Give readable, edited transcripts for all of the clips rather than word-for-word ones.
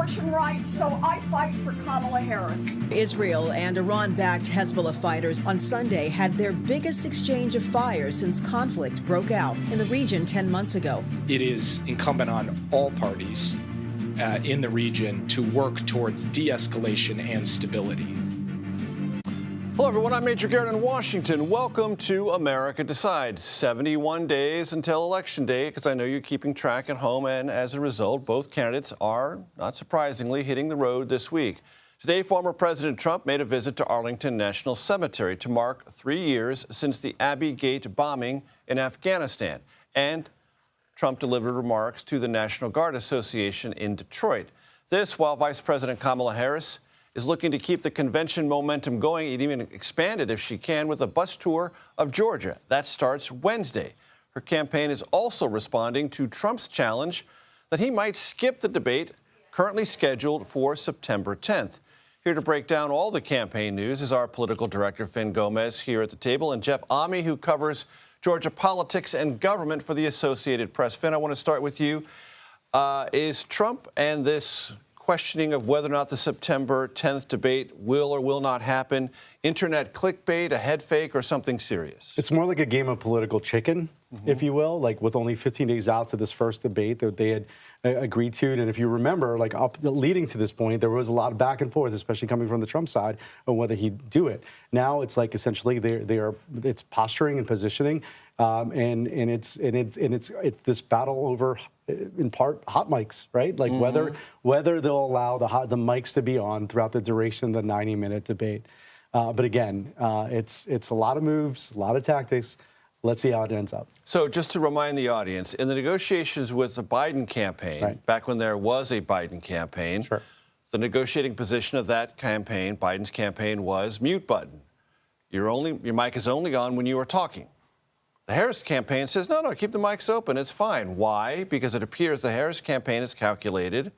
abortion rights, so I fight for Kamala Harris. Israel and Iran-backed Hezbollah fighters on Sunday had their biggest exchange of fire since conflict broke out in the region 10 months ago. It is incumbent on all parties in the region to work towards de-escalation and stability. Hello, everyone. I'm Major Garrett in Washington. Welcome to America Decides. 71 days until Election Day, because I know you're keeping track at home, and as a result, both candidates are, not surprisingly, hitting the road this week. Today, former President Trump made a visit to Arlington National Cemetery to mark 3 years since the Abbey Gate bombing in Afghanistan. And Trump delivered remarks to the National Guard Association in Detroit. This while Vice President Kamala Harris is looking to keep the convention momentum going and even expand it if she can with a bus tour of Georgia. That starts Wednesday. Her campaign is also responding to Trump's challenge that he might skip the debate currently scheduled for September 10th. Here to break down all the campaign news is our political director, Fin Gomez, here at the table, and Jeff Ami, who covers Georgia politics and government for the Associated Press. Fin, I want to start with you. Is Trump and this questioning of whether or not the September 10th debate will or will not happen internet clickbait, a head fake, or something serious? It's more like a game of political chicken, if you will, like with only 15 days out to this first debate that they had agreed to. And if you remember, like leading to this point, there was a lot of back and forth, especially coming from the Trump side, on whether he'd do it. Now it's like essentially it's posturing and positioning, and it's this battle over, in part, hot mics, right? Like whether they'll allow the mics to be on throughout the duration of the 90-minute debate. But again, it's a lot of moves, a lot of tactics. Let's see how it ends up. So just to remind the audience, in the negotiations with the Biden campaign, back when there was a Biden campaign, the negotiating position of that campaign, Biden's campaign, was mute button. Your mic is only on when you are talking. The Harris campaign says, no, keep the mics open. It's fine. Why? Because it appears the Harris campaign is calculated.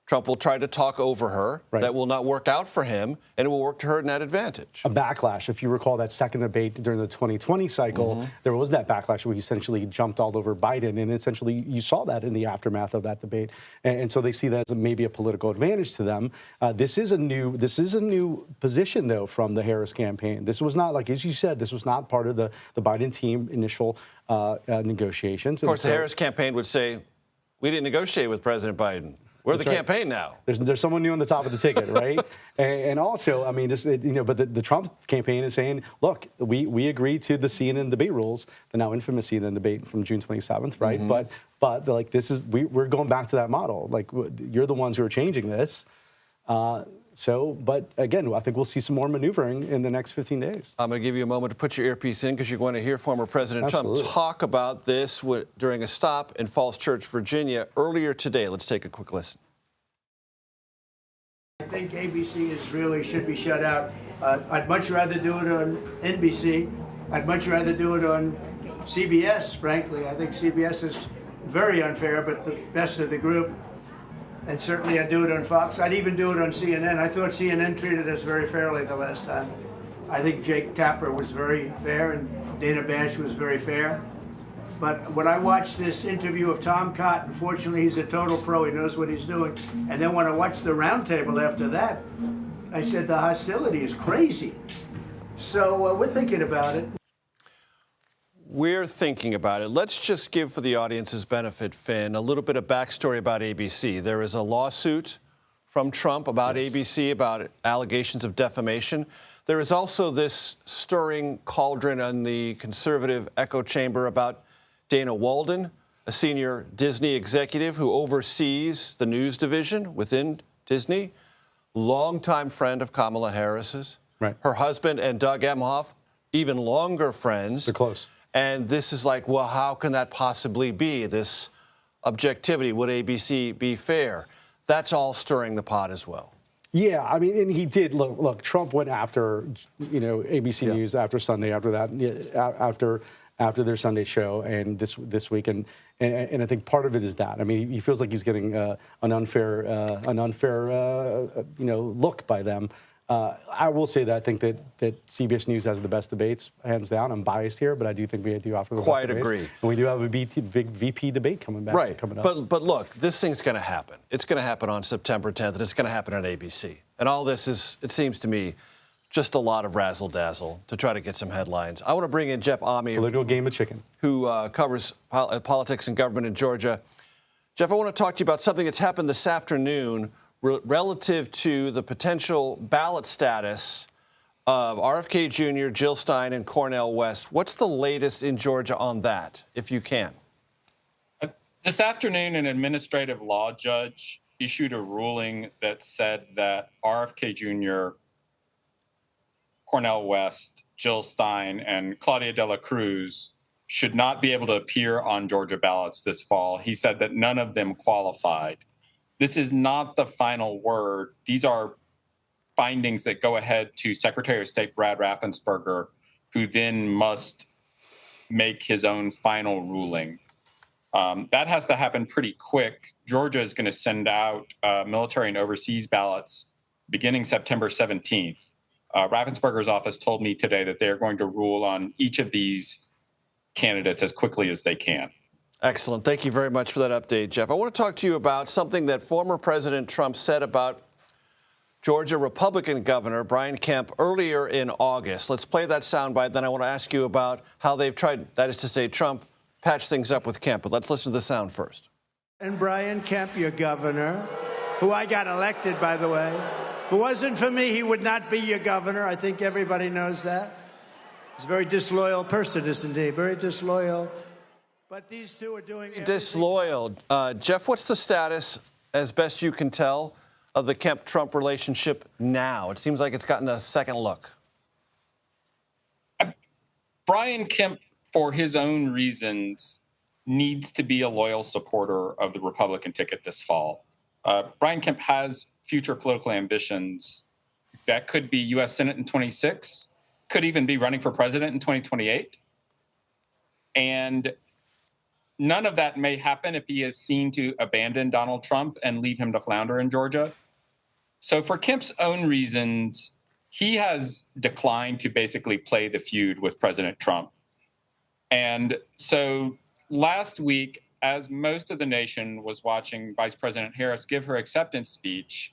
Trump will try to talk over her. That will not work out for him, and it will work to her net advantage. A backlash. If you recall that second debate during the 2020 cycle, there was that backlash where he essentially jumped all over Biden, and essentially you saw that in the aftermath of that debate. And so they see that as maybe a political advantage to them. This is a new position, though, from the Harris campaign. This was not, like as you said, this was not part of the Biden team initial negotiations. Of course, the Harris campaign would say, we didn't negotiate with President Biden. We're the campaign now. There's someone new on the top of the ticket, right? and also, I mean, but the Trump campaign is saying, look, we agreed to the CNN debate rules, the now infamous CNN debate from June 27th, right? But like we're going back to that model. Like you're the ones who are changing this. But again, I think we'll see some more maneuvering in the next 15 days. I'm going to give you a moment to put your earpiece in because you're going to hear former President Trump talk about this during a stop in Falls Church, Virginia, earlier today. Let's take a quick listen. I think ABC should be shut out. I'd much rather do it on NBC. I'd much rather do it on CBS, frankly. I think CBS is very unfair, but the best of the group. And certainly I'd do it on Fox. I'd even do it on CNN. I thought CNN treated us very fairly the last time. I think Jake Tapper was very fair and Dana Bash was very fair. But when I watched this interview of Tom Cotton, fortunately he's a total pro, he knows what he's doing. And then when I watched the roundtable after that, I said the hostility is crazy. So we're thinking about it. We're thinking about it. Let's just give, for the audience's benefit, Finn, a little bit of backstory about ABC. There is a lawsuit from Trump about ABC, about allegations of defamation. There is also this stirring cauldron in the conservative echo chamber about Dana Walden, a senior Disney executive who oversees the news division within Disney, longtime friend of Kamala Harris's. Her husband and Doug Emhoff, even longer friends. They're close. And this is like, well, how can that possibly be, this objectivity? Would ABC be fair? That's all stirring the pot as well. Yeah, I mean, and he did. Look, Trump went after, ABC News after Sunday, after that, after their Sunday show, and this week, and I think part of it is that. I mean, he feels like he's getting an unfair look by them. I will say that I think that CBS News has the best debates, hands down. I'm biased here, but I do think we do offer the best debates. Quite agree. And we do have a big VP debate coming up. But look, this thing's going to happen. It's going to happen on September 10th, and it's going to happen on ABC. And all this is, it seems to me, just a lot of razzle-dazzle to try to get some headlines. I want to bring in Jeff Ami. Political game of chicken. Who covers politics and government in Georgia. Jeff, I want to talk to you about something that's happened this afternoon relative to the potential ballot status of RFK Jr., Jill Stein, and Cornel West. What's the latest in Georgia on that, if you can? This afternoon, an administrative law judge issued a ruling that said that RFK Jr., Cornel West, Jill Stein, and Claudia de la Cruz should not be able to appear on Georgia ballots this fall. He said that none of them qualified. This is not the final word. These are findings that go ahead to Secretary of State Brad Raffensperger, who then must make his own final ruling. That has to happen pretty quick. Georgia is going to send out military and overseas ballots beginning September 17th. Raffensperger's office told me today that they're going to rule on each of these candidates as quickly as they can. Excellent. Thank you very much for that update, Jeff. I want to talk to you about something that former President Trump said about Georgia Republican Governor Brian Kemp earlier in August. Let's play that soundbite. Then I want to ask you about how they've tried, that is to say, Trump patched things up with Kemp. But let's listen to the sound first. And Brian Kemp, your governor, who I got elected, by the way. If it wasn't for me, he would not be your governor. I think everybody knows that. He's a very disloyal person, isn't he? Very disloyal. But these two are doing disloyal. Jeff, what's the status, as best you can tell, of the Kemp-Trump relationship now? It seems like it's gotten a second look. Brian Kemp, for his own reasons, needs to be a loyal supporter of the Republican ticket this fall. Brian Kemp has future political ambitions. That could be U.S. Senate in 26, could even be running for president in 2028. And none of that may happen if he is seen to abandon Donald Trump and leave him to flounder in Georgia. So for Kemp's own reasons, he has declined to basically play the feud with President Trump. And so last week, as most of the nation was watching Vice President Harris give her acceptance speech,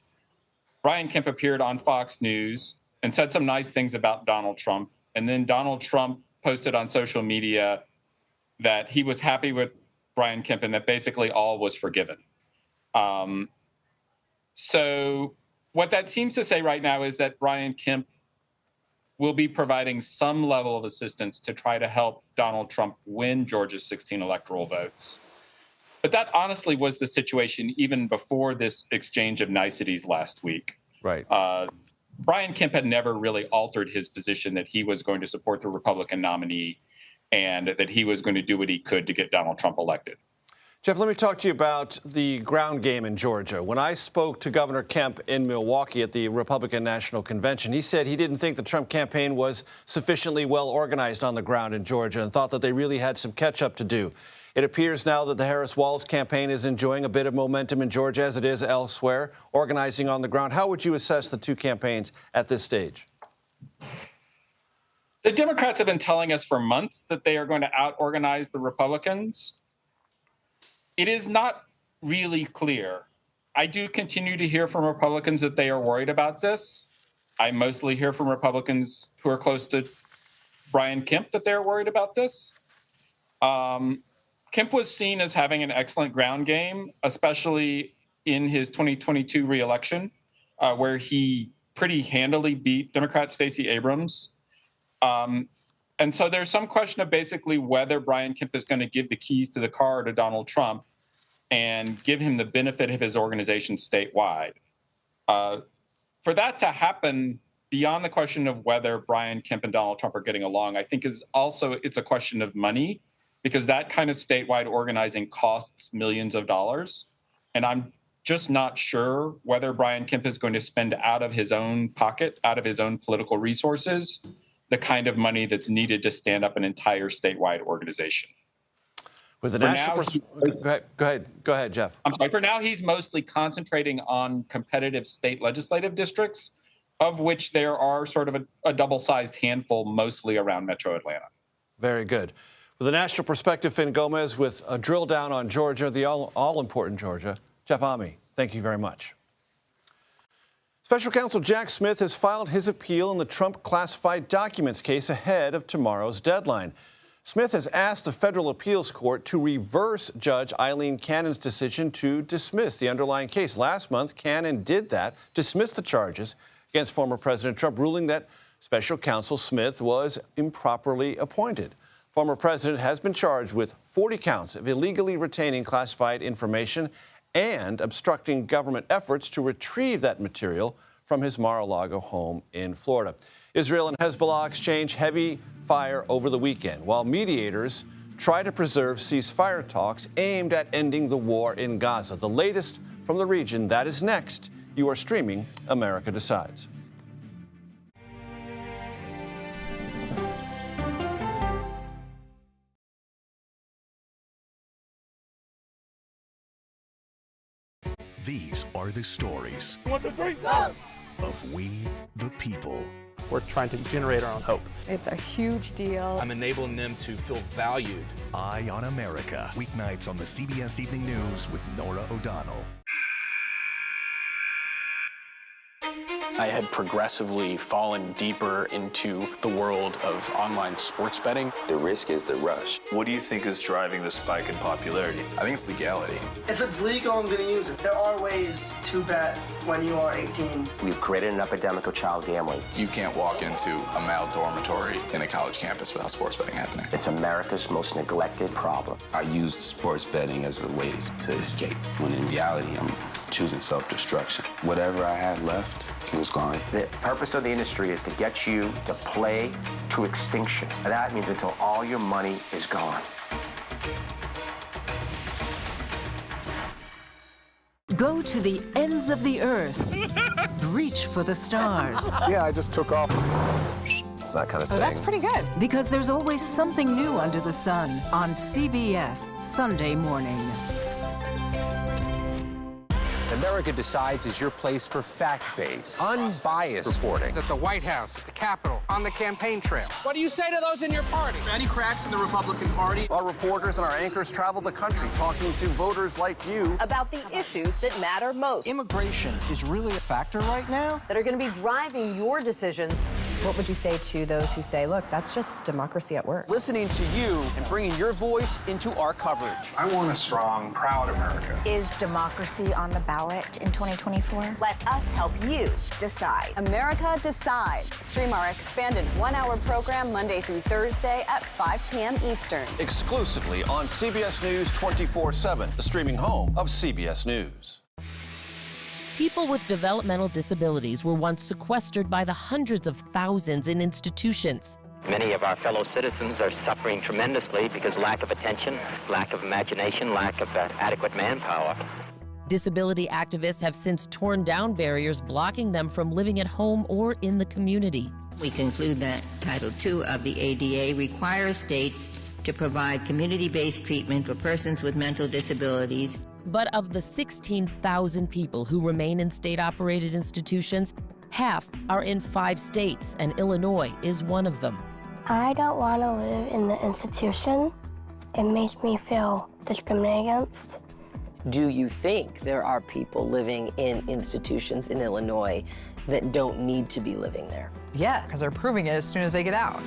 Brian Kemp appeared on Fox News and said some nice things about Donald Trump. And then Donald Trump posted on social media that he was happy with Brian Kemp and that basically all was forgiven. So what that seems to say right now is that Brian Kemp will be providing some level of assistance to try to help Donald Trump win Georgia's 16 electoral votes. But that honestly was the situation even before this exchange of niceties last week. Right. Brian Kemp had never really altered his position that he was going to support the Republican nominee and that he was going to do what he could to get Donald Trump elected. Jeff, let me talk to you about the ground game in Georgia. When I spoke to Governor Kemp in Milwaukee at the Republican National Convention, he said he didn't think the Trump campaign was sufficiently well organized on the ground in Georgia and thought that they really had some catch-up to do. It appears now that the Harris-Walz campaign is enjoying a bit of momentum in Georgia, as it is elsewhere, organizing on the ground. How would you assess the two campaigns at this stage? The Democrats have been telling us for months that they are going to out-organize the Republicans. It is not really clear. I do continue to hear from Republicans that they are worried about this. I mostly hear from Republicans who are close to Brian Kemp that they're worried about this. Kemp was seen as having an excellent ground game, especially in his 2022 reelection, where he pretty handily beat Democrat Stacey Abrams. And so there's some question of basically whether Brian Kemp is going to give the keys to the car to Donald Trump and give him the benefit of his organization statewide. For that to happen, beyond the question of whether Brian Kemp and Donald Trump are getting along, I think it's a question of money, because that kind of statewide organizing costs millions of dollars. And I'm just not sure whether Brian Kemp is going to spend out of his own pocket, out of his own political resources, the kind of money that's needed to stand up an entire statewide organization. With the national go ahead, Jeff. I'm sorry. For now, he's mostly concentrating on competitive state legislative districts, of which there are sort of a double-sized handful, mostly around Metro Atlanta. Very good. With a national perspective, Finn Gomez with a drill down on Georgia, the all-important Georgia. Jeff Ami, thank you very much. Special counsel Jack Smith has filed his appeal in the Trump classified documents case ahead of tomorrow's deadline. Smith has asked the federal appeals court to reverse Judge Eileen Cannon's decision to dismiss the underlying case. Last month, Cannon did that, dismissed the charges against former President Trump, ruling that special counsel Smith was improperly appointed. Former president has been charged with 40 counts of illegally retaining classified information and obstructing government efforts to retrieve that material from his Mar-a-Lago home in Florida. Israel and Hezbollah exchange heavy fire over the weekend, while mediators try to preserve ceasefire talks aimed at ending the war in Gaza. The latest from the region, that is next. You are streaming America Decides. These are the stories 1, 2, 3, go! Of we, the people. We're trying to generate our own hope. It's a huge deal. I'm enabling them to feel valued. Eye on America. Weeknights on the CBS Evening News with Norah O'Donnell. I had progressively fallen deeper into the world of online sports betting. The risk is the rush. What do you think is driving the spike in popularity? I think it's legality. If it's legal, I'm going to use it. There are ways to bet when you are 18. We've created an epidemic of child gambling. You can't walk into a male dormitory in a college campus without sports betting happening. It's America's most neglected problem. I used sports betting as a way to escape, when in reality, I'm choosing self-destruction. Whatever I had left, it was gone. The purpose of the industry is to get you to play to extinction. And that means until all your money is gone. Go to the ends of the earth. Reach for the stars. Yeah, I just took off. That kind of thing. Oh, that's pretty good. Because there's always something new under the sun on CBS Sunday morning. America Decides is your place for fact-based, unbiased reporting. At the White House, at the Capitol, on the campaign trail. What do you say to those in your party? Any cracks in the Republican Party? Our reporters and our anchors travel the country talking to voters like you about the issues that matter most. Immigration is really a factor right now that are going to be driving your decisions. What would you say to those who say, look, that's just democracy at work? Listening to you and bringing your voice into our coverage. I want a strong, proud America. Is democracy on the ballot in 2024? Let us help you decide. America Decides. Stream our expanded one-hour program Monday through Thursday at 5 p.m. Eastern. Exclusively on CBS News 24/7, the streaming home of CBS News. People with developmental disabilities were once sequestered by the hundreds of thousands in institutions. Many of our fellow citizens are suffering tremendously because lack of attention, lack of imagination, lack of adequate manpower. Disability activists have since torn down barriers blocking them from living at home or in the community. We conclude that Title II of the ADA requires states to provide community-based treatment for persons with mental disabilities. But of the 16,000 people who remain in state-operated institutions, half are in 5 states, and Illinois is one of them. I don't want to live in the institution. It makes me feel discriminated against. Do you think there are people living in institutions in Illinois that don't need to be living there? Yeah, because they're proving it as soon as they get out.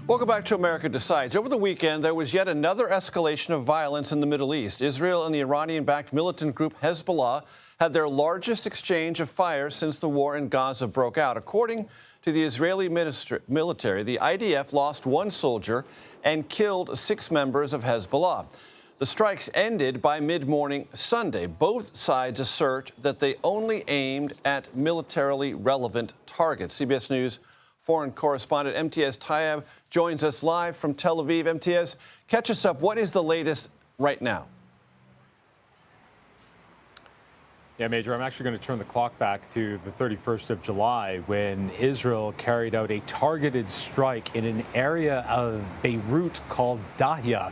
Welcome back to America Decides. Over the weekend, there was yet another escalation of violence in the Middle East. Israel and the Iranian-backed militant group Hezbollah had their largest exchange of fire since the war in Gaza broke out. According to the Israeli military, the IDF lost 1 soldier and killed 6 members of Hezbollah. The strikes ended by mid-morning Sunday. Both sides assert that they only aimed at militarily relevant targets. CBS News foreign correspondent Imtiaz Tayeb joins us live from Tel Aviv. Imtiaz, catch us up. What is the latest right now? Yeah, Major, I'm actually going to turn the clock back to the 31st of July when Israel carried out a targeted strike in an area of Beirut called Dahya,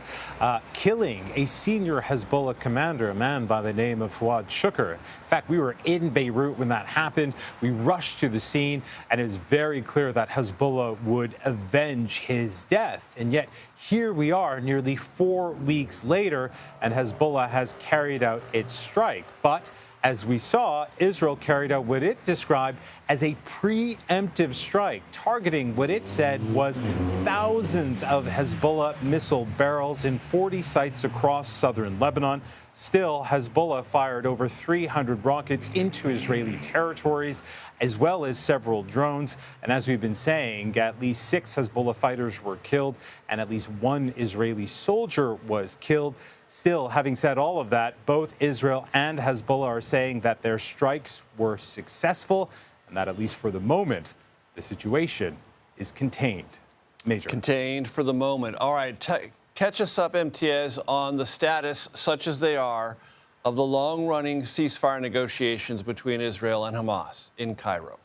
killing a senior Hezbollah commander, a man by the name of Fuad Shukr. In fact, we were in Beirut when that happened. We rushed to the scene, and it was very clear that Hezbollah would avenge his death. And yet, here we are nearly 4 weeks later, and Hezbollah has carried out its strike. But as we saw, Israel carried out what it described as a preemptive strike, targeting what it said was thousands of Hezbollah missile barrels in 40 sites across southern Lebanon. Still, Hezbollah fired over 300 rockets into Israeli territories, as well as several drones. And as we've been saying, at least 6 Hezbollah fighters were killed, and at least 1 Israeli soldier was killed. Still, having said all of that, both Israel and Hezbollah are saying that their strikes were successful and that, at least for the moment, the situation is contained. Major. Contained for the moment. All right, catch us up, Imtiaz, on the status, such as they are, of the long-running ceasefire negotiations between Israel and Hamas in Cairo.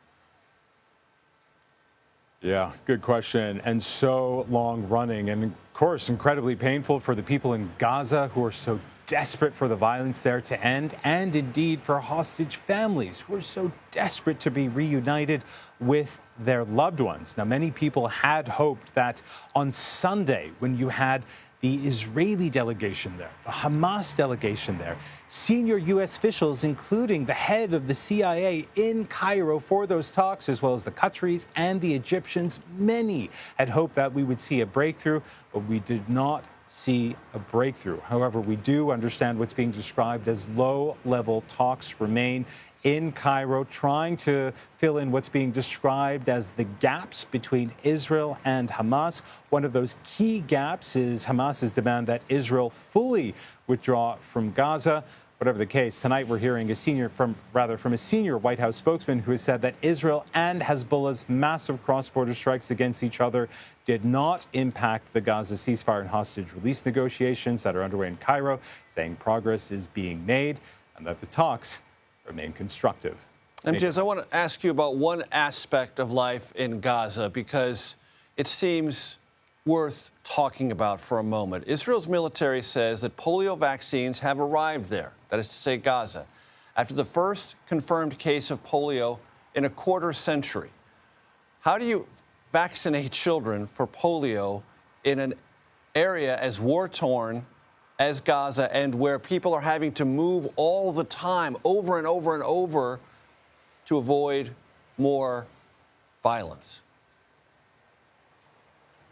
Yeah, good question. And so long running, and of course, incredibly painful for the people in Gaza who are so desperate for the violence there to end, and indeed for hostage families who are so desperate to be reunited with their loved ones. Now, many people had hoped that on Sunday, when you had the Israeli delegation there, the Hamas delegation there, senior U.S. officials, including the head of the CIA in Cairo for those talks, as well as the Qataris and the Egyptians, many had hoped that we would see a breakthrough, but we did not see a breakthrough. However, we do understand what's being described as low-level talks remain in Cairo, trying to fill in what's being described as the gaps between Israel and Hamas. One of those key gaps is Hamas's demand that Israel fully withdraw from Gaza. Whatever the case, tonight we're hearing from a senior White House spokesman who has said that Israel and Hezbollah's massive cross-border strikes against each other did not impact the Gaza ceasefire and hostage release negotiations that are underway in Cairo, saying progress is being made and that the talks remain constructive. Imtiaz, I want to ask you about one aspect of life in Gaza because it seems worth talking about for a moment. Israel's military says that polio vaccines have arrived there, that is to say Gaza, after the first confirmed case of polio in a quarter century. How do you vaccinate children for polio in an area as war-torn as Gaza and where people are having to move all the time, over and over and over, to avoid more violence?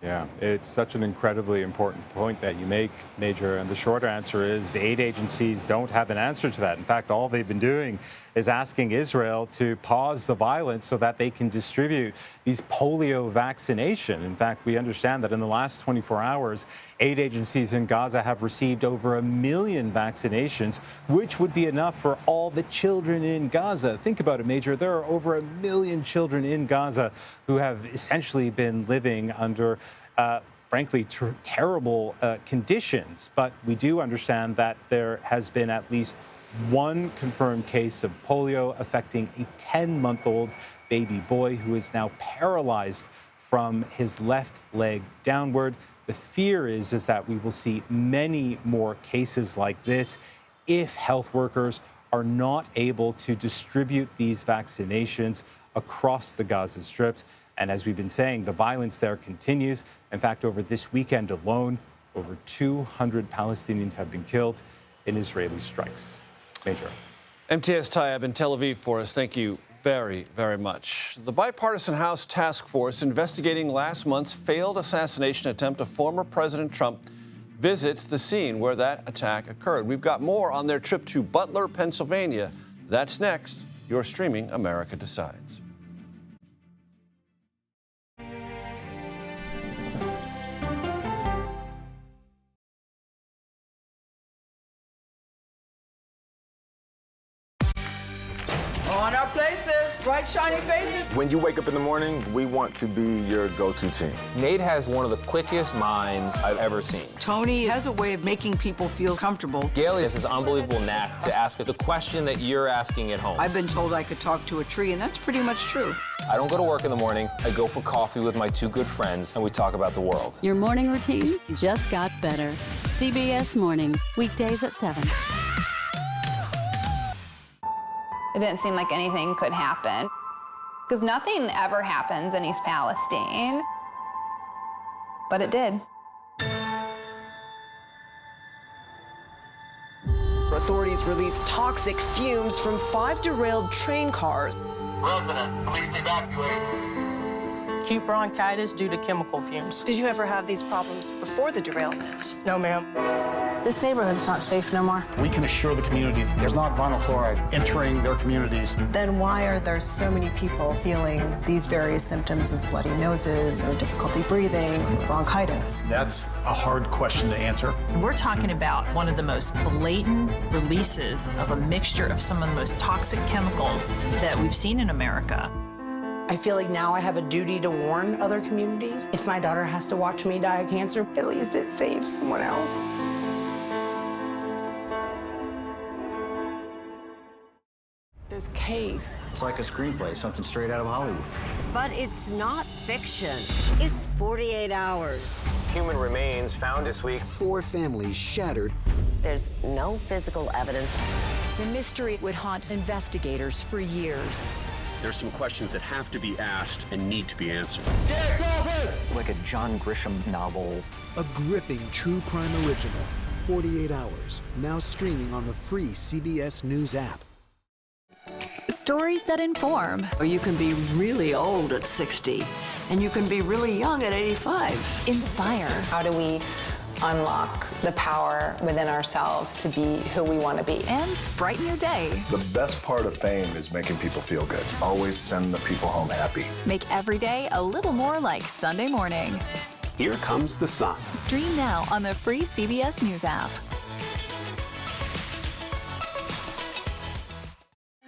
Yeah, it's such an incredibly important point that you make, Major, and the short answer is aid agencies don't have an answer to that. In fact, all they've been doing is asking Israel to pause the violence so that they can distribute these polio vaccination. In fact, we understand that in the last 24 hours, aid agencies in Gaza have received over 1 million vaccinations, which would be enough for all the children in Gaza. Think about it, Major. There are over 1 million children in Gaza who have essentially been living under frankly, terrible conditions. But we do understand that there has been at least one confirmed case of polio affecting a 10-month-old baby boy who is now paralyzed from his left leg downward. The fear is that we will see many more cases like this if health workers are not able to distribute these vaccinations across the Gaza Strip. And as we've been saying, the violence there continues. In fact, over this weekend alone, over 200 Palestinians have been killed in Israeli strikes. Major. Imtiaz Tayyab in Tel Aviv for us. Thank you very, very much. The bipartisan House task force investigating last month's failed assassination attempt of former President Trump visits the scene where that attack occurred. We've got more on their trip to Butler, Pennsylvania. That's next. You're streaming America Decides. On our places. That's right, shiny faces. When you wake up in the morning, we want to be your go-to team. Nate has one of the quickest minds I've ever seen. Tony has a way of making people feel comfortable. Gail has this unbelievable knack to ask the question that you're asking at home. I've been told I could talk to a tree, and that's pretty much true. I don't go to work in the morning. I go for coffee with my two good friends, and we talk about the world. Your morning routine just got better. CBS Mornings, weekdays at 7. It didn't seem like anything could happen, because nothing ever happens in East Palestine, but it did. Authorities released toxic fumes from 5 derailed train cars. Resident, please evacuate. Acute bronchitis due to chemical fumes. Did you ever have these problems before the derailment? No, ma'am. This neighborhood's not safe no more. We can assure the community that there's not vinyl chloride entering their communities. Then why are there so many people feeling these various symptoms of bloody noses or difficulty breathing, bronchitis? That's a hard question to answer. We're talking about one of the most blatant releases of a mixture of some of the most toxic chemicals that we've seen in America. I feel like now I have a duty to warn other communities. If my daughter has to watch me die of cancer, at least it saves someone else. This case. It's like a screenplay, something straight out of Hollywood. But it's not fiction. It's 48 hours. Human remains found this week. 4 families shattered. There's no physical evidence. The mystery would haunt investigators for years. There's some questions that have to be asked and need to be answered. Like a John Grisham novel. A gripping true crime original. 48 hours. Now streaming on the free CBS News app. Stories that inform. You can be really old at 60, and you can be really young at 85. Inspire. How do we unlock the power within ourselves to be who we want to be? And brighten your day. The best part of fame is making people feel good. Always send the people home happy. Make every day a little more like Sunday morning. Here comes the sun. Stream now on the free CBS News app.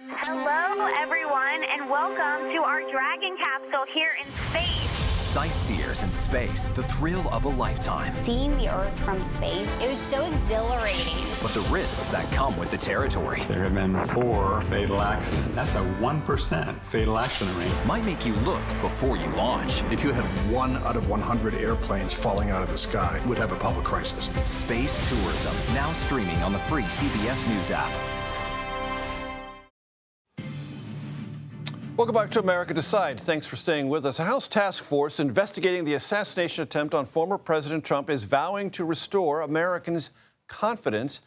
Hello, everyone, and welcome to our Dragon capsule here in space. Sightseers in space, the thrill of a lifetime. Seeing the Earth from space, it was so exhilarating. But the risks that come with the territory. There have been 4 fatal accidents. That's a 1% fatal accident rate. Might make you look before you launch. If you had 1 out of 100 airplanes falling out of the sky, we'd have a public crisis. Space tourism, now streaming on the free CBS News app. Welcome back to America Decides. Thanks for staying with us. A House task force investigating the assassination attempt on former President Trump is vowing to restore Americans' confidence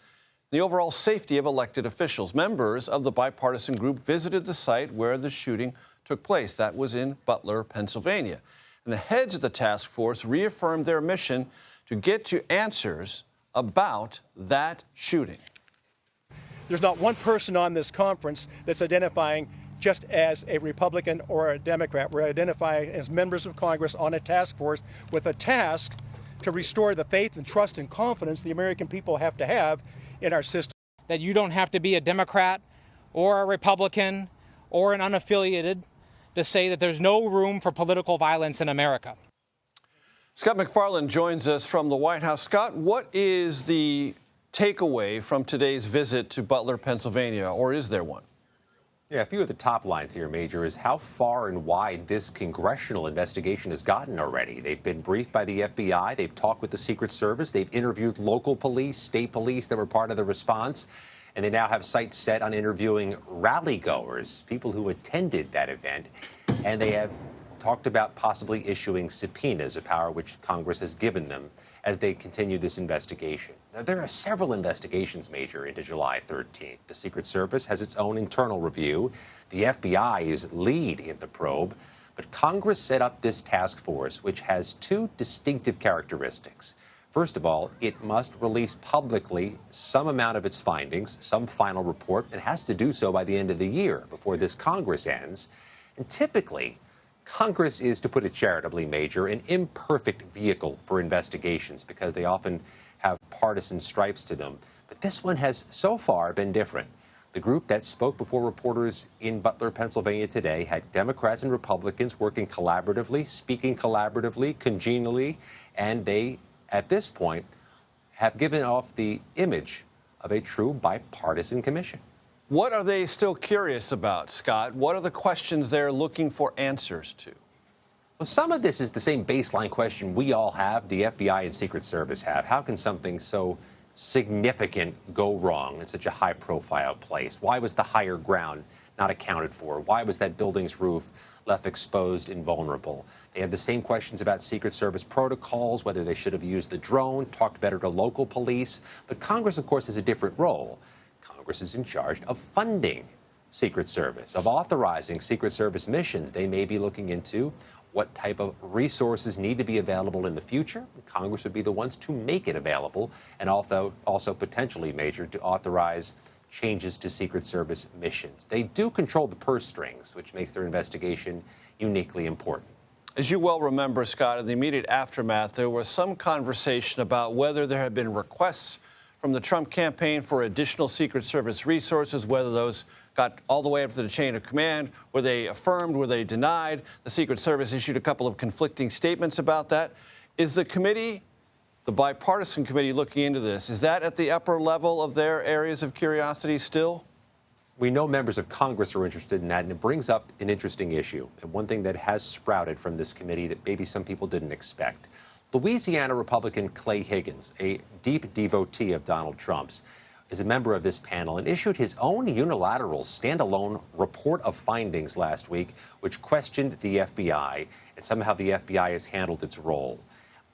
in the overall safety of elected officials. Members of the bipartisan group visited the site where the shooting took place. That was in Butler, Pennsylvania. And the heads of the task force reaffirmed their mission to get to answers about that shooting. There's not one person on this conference that's identifying just as a Republican or a Democrat. We're identifying as members of Congress on a task force with a task to restore the faith and trust and confidence the American people have to have in our system. That you don't have to be a Democrat or a Republican or an unaffiliated to say that there's no room for political violence in America. Scott McFarland joins us from the White House. Scott, what is the takeaway from today's visit to Butler, Pennsylvania, or is there one? Yeah, a few of the top lines here, Major, is how far and wide this congressional investigation has gotten already. They've been briefed by the FBI. They've talked with the Secret Service. They've interviewed local police, state police that were part of the response. And they now have sights set on interviewing rally-goers, people who attended that event. And they have talked about possibly issuing subpoenas, a power which Congress has given them, as they continue this investigation. Now, there are several investigations, Major, into July 13th. The Secret Service has its own internal review. The FBI is lead in the probe. But Congress set up this task force, which has 2 distinctive characteristics. First of all, it must release publicly some amount of its findings, some final report. It has to do so by the end of the year, before this Congress ends. And typically, Congress is, to put it charitably, Major, an imperfect vehicle for investigations because they often have partisan stripes to them. But this one has so far been different. The group that spoke before reporters in Butler, Pennsylvania today had Democrats and Republicans working collaboratively, speaking collaboratively, congenially, and they, at this point, have given off the image of a true bipartisan commission. What are they still curious about, Scott? What are the questions they're looking for answers to? Well, some of this is the same baseline question we all have, the FBI and Secret Service have. How can something so significant go wrong in such a high-profile place? Why was the higher ground not accounted for? Why was that building's roof left exposed and vulnerable? They have the same questions about Secret Service protocols, whether they should have used the drone, talked better to local police. But Congress, of course, has a different role. Congress is in charge of funding Secret Service, of authorizing Secret Service missions. They may be looking into what type of resources need to be available in the future. Congress would be the ones to make it available, and also potentially, Major, to authorize changes to Secret Service missions. They do control the purse strings, which makes their investigation uniquely important. As you well remember, Scott, in the immediate aftermath, there was some conversation about whether there had been requests from the Trump campaign for additional Secret Service resources, whether those got all the way up to the chain of command. Were they affirmed? Were they denied? The Secret Service issued a couple of conflicting statements about that. Is the committee, the bipartisan committee looking into this, is that at the upper level of their areas of curiosity still? We know members of Congress are interested in that, and it brings up an interesting issue, and one thing that has sprouted from this committee that maybe some people didn't expect. Louisiana Republican Clay Higgins, a deep devotee of Donald Trump's, is a member of this panel and issued his own unilateral standalone report of findings last week, which questioned the FBI and somehow the FBI has handled its role.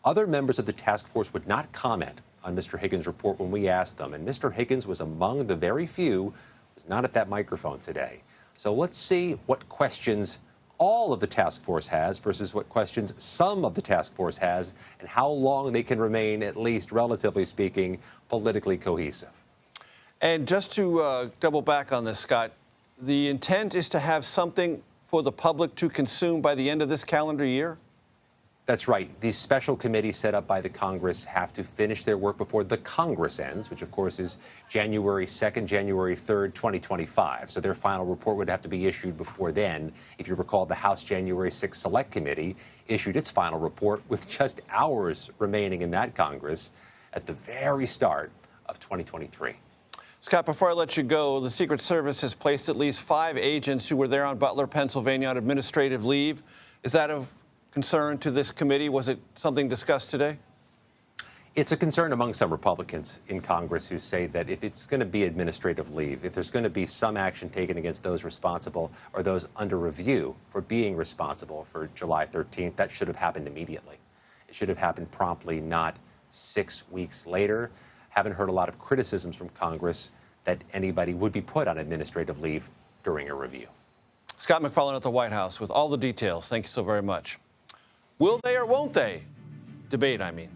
Other members of the task force would not comment on Mr. Higgins' report when we asked them, and Mr. Higgins was among the very few who was not at that microphone today. So let's see what questions all of the task force has versus what questions some of the task force has, and how long they can remain, at least relatively speaking, politically cohesive. And just to double back on this, Scott, the intent is to have something for the public to consume by the end of this calendar year? That's right. These special committees set up by the Congress have to finish their work before the Congress ends, which, of course, is January 2nd, January 3rd, 2025. So their final report would have to be issued before then. If you recall, the House January 6th Select Committee issued its final report with just hours remaining in that Congress at the very start of 2023. Scott, before I let you go, the Secret Service has placed at least 5 agents who were there on Butler, Pennsylvania on administrative leave. Is that of concern to this committee? Was it something discussed today? It's a concern among some Republicans in Congress who say that if it's going to be administrative leave, if there's going to be some action taken against those responsible or those under review for being responsible for July 13th, that should have happened immediately. It should have happened promptly, not 6 weeks later. Haven't heard a lot of criticisms from Congress that anybody would be put on administrative leave during a review. Scott McFarlane at the White House with all the details. Thank you so very much. Will they or won't they? Debate, I mean.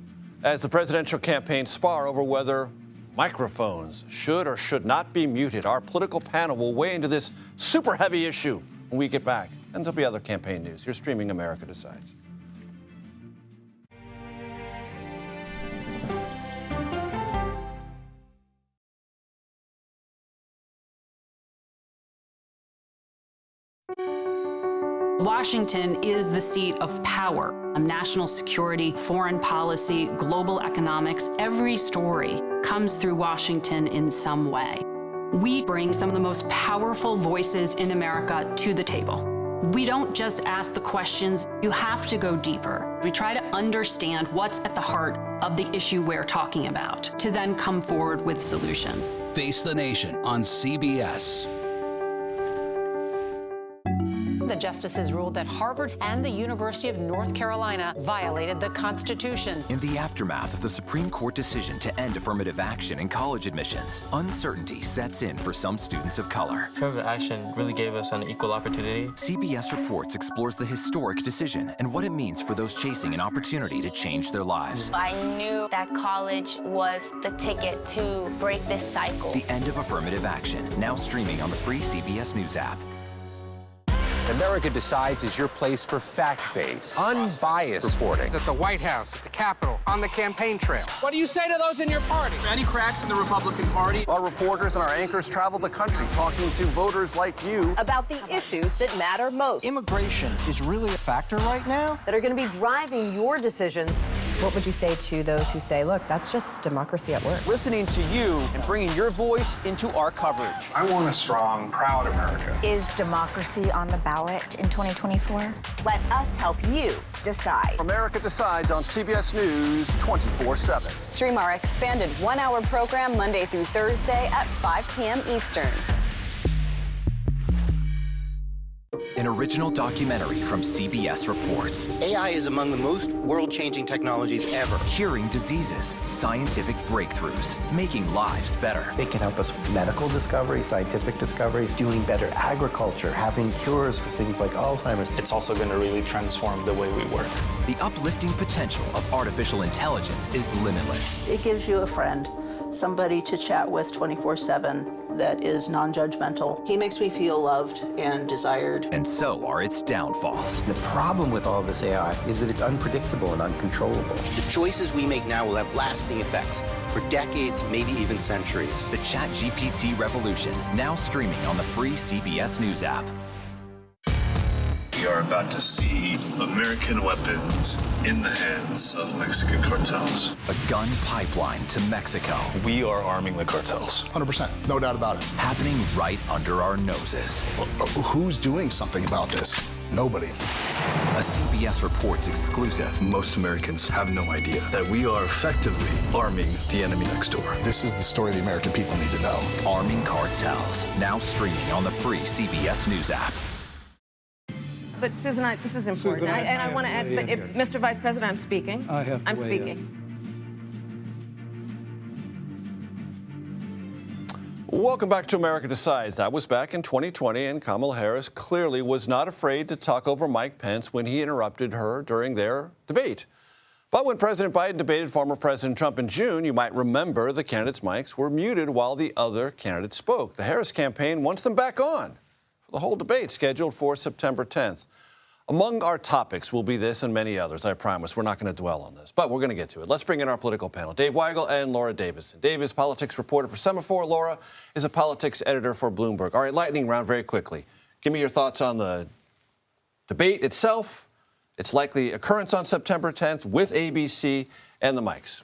As the presidential campaign spar over whether microphones should or should not be muted, our political panel will weigh into this super heavy issue when we get back. And there'll be other campaign news. You're streaming America Decides. Washington is the seat of power. National security, foreign policy, global economics, every story comes through Washington in some way. We bring some of the most powerful voices in America to the table. We don't just ask the questions, you have to go deeper. We try to understand what's at the heart of the issue we're talking about, to then come forward with solutions. Face the Nation on CBS. The justices ruled that Harvard and the University of North Carolina violated the Constitution. In the aftermath of the Supreme Court decision to end affirmative action in college admissions, uncertainty sets in for some students of color. Affirmative action really gave us an equal opportunity. CBS Reports explores the historic decision and what it means for those chasing an opportunity to change their lives. I knew that college was the ticket to break this cycle. The end of affirmative action, now streaming on the free CBS News app. America Decides is your place for fact-based, unbiased reporting. At the White House, at the Capitol, on the campaign trail. What do you say to those in your party? Any cracks in the Republican Party? Our reporters and our anchors travel the country talking to voters like you about the issues that matter most. Immigration is really a factor right now that are going to be driving your decisions. What would you say to those who say, look, that's just democracy at work? Listening to you and bringing your voice into our coverage. I want a strong, proud America. Is democracy on the ballot in 2024? Let us help you decide. America Decides on CBS News 24/7. Stream our expanded one-hour program Monday through Thursday at 5 p.m. Eastern. An original documentary from CBS reports. AI is among the most world-changing technologies ever. Curing diseases, scientific breakthroughs, making lives better. They can help us with medical discoveries, scientific discoveries, doing better agriculture, having cures for things like Alzheimer's. It's also going to really transform the way we work. The uplifting potential of artificial intelligence is limitless. It gives you a friend, somebody to chat with 24/7 that is non-judgmental. He makes me feel loved and desired. And so are its downfalls. The problem with all this AI is that it's unpredictable and uncontrollable. The choices we make now will have lasting effects for decades, maybe even centuries. The ChatGPT revolution, now streaming on the free CBS News app. We are about to see American weapons in the hands of Mexican cartels. A gun pipeline to Mexico. We are arming the cartels. 100%, no doubt about it. Happening right under our noses. Who's doing something about this? Nobody. A CBS Reports exclusive. Most Americans have no idea that we are effectively arming the enemy next door. This is the story the American people need to know. Arming cartels, now streaming on the free CBS News app. But Susan, this is important, Susan, and I want to add. But if, Mr. Vice President, I'm speaking. I'm speaking. Welcome back to America Decides. That was back in 2020, and Kamala Harris clearly was not afraid to talk over Mike Pence when he interrupted her during their debate. But when President Biden debated former President Trump in June, you might remember the candidates' mics were muted while the other candidates spoke. The Harris campaign wants them back on. The whole debate scheduled for September 10th. Among our topics will be this and many others, I promise. We're not going to dwell on this, but we're going to get to it. Let's bring in our political panel, Dave Weigel and Laura Davison. Dave is politics reporter for Semaphore. Laura is a politics editor for Bloomberg. All right, lightning round very quickly. Give me your thoughts on the debate itself, its likely occurrence on September 10th with ABC and the mics.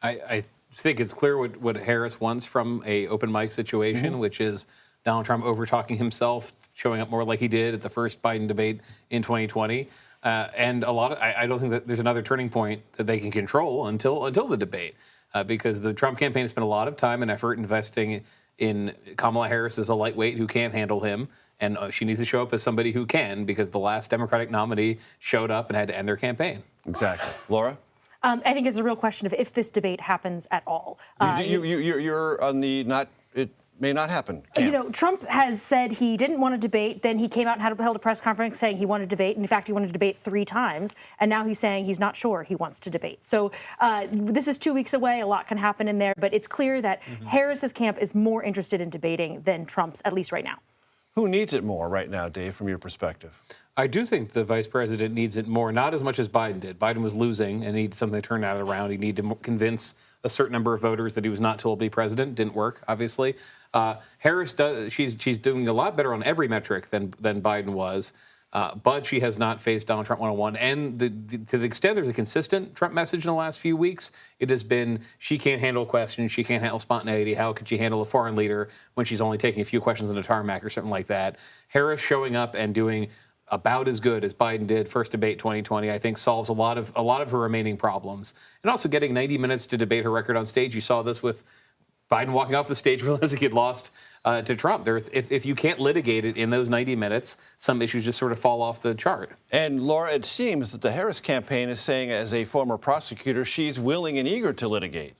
I think it's clear what Harris wants from a open mic situation, which is Donald Trump over-talking himself, showing up more like he did at the first Biden debate in 2020. And I don't think that there's another turning point that they can control until the debate, because the Trump campaign has spent a lot of time and effort investing in Kamala Harris as a lightweight who can't handle him. And she needs to show up as somebody who can, because the last Democratic nominee showed up and had to end their campaign. Exactly. Laura? I think it's a real question of if this debate happens at all. You're on the not... It may not happen. You know, Trump has said he didn't want to debate. Then he came out and held a press conference saying he wanted to debate. In fact, he wanted to debate 3 times. And now he's saying he's not sure he wants to debate. So this is 2 weeks away. A lot can happen in there. But it's clear that Harris's camp is more interested in debating than Trump's, at least right now. Who needs it more right now, Dave, from your perspective? I do think the vice president needs it more, not as much as Biden did. Biden was losing and needed something to turn that around. He needed to convince a certain number of voters that he was not told to be president. Didn't work, obviously. Harris does. She's doing a lot better on every metric than Biden was, but she has not faced Donald Trump one-on-one. And to the extent there's a consistent Trump message in the last few weeks, it has been she can't handle questions, she can't handle spontaneity. How could she handle a foreign leader when she's only taking a few questions on a tarmac or something like that? Harris showing up and doing about as good as Biden did first debate 2020, I think solves a lot of her remaining problems. And also getting 90 minutes to debate her record on stage. You saw this with Biden walking off the stage realizing he had lost to Trump. If you can't litigate it in those 90 minutes, some issues just sort of fall off the chart. And Laura, it seems that the Harris campaign is saying, as a former prosecutor, she's willing and eager to litigate.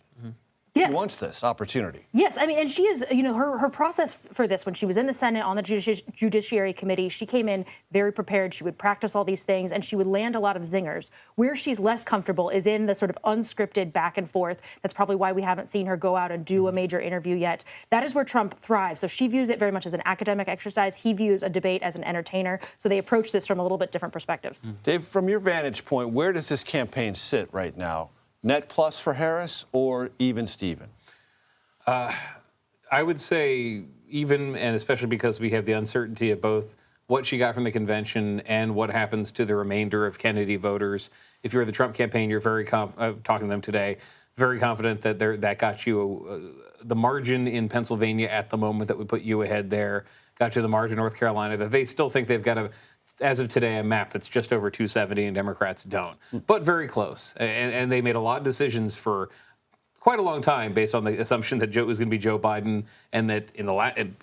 She wants this opportunity. Yes, I mean, and she is, her process for this, when she was in the Senate on the Judiciary Committee, she came in very prepared. She would practice all these things, and she would land a lot of zingers. Where she's less comfortable is in the sort of unscripted back and forth. That's probably why we haven't seen her go out and do a major interview yet. That is where Trump thrives. So she views it very much as an academic exercise. He views a debate as an entertainer. So they approach this from a little bit different perspectives. Dave, from your vantage point, where does this campaign sit right now? Net plus for Harris or even Steven? I would say even, and especially because we have the uncertainty of both what she got from the convention and what happens to the remainder of Kennedy voters. If you're the Trump campaign, you're very talking to them today, very confident that that got you the margin in Pennsylvania at the moment that would put you ahead there, got you the margin in North Carolina, that they still think they've got as of today, a map that's just over 270 and Democrats don't, but very close. And they made a lot of decisions for quite a long time based on the assumption that it was going to be Joe Biden and that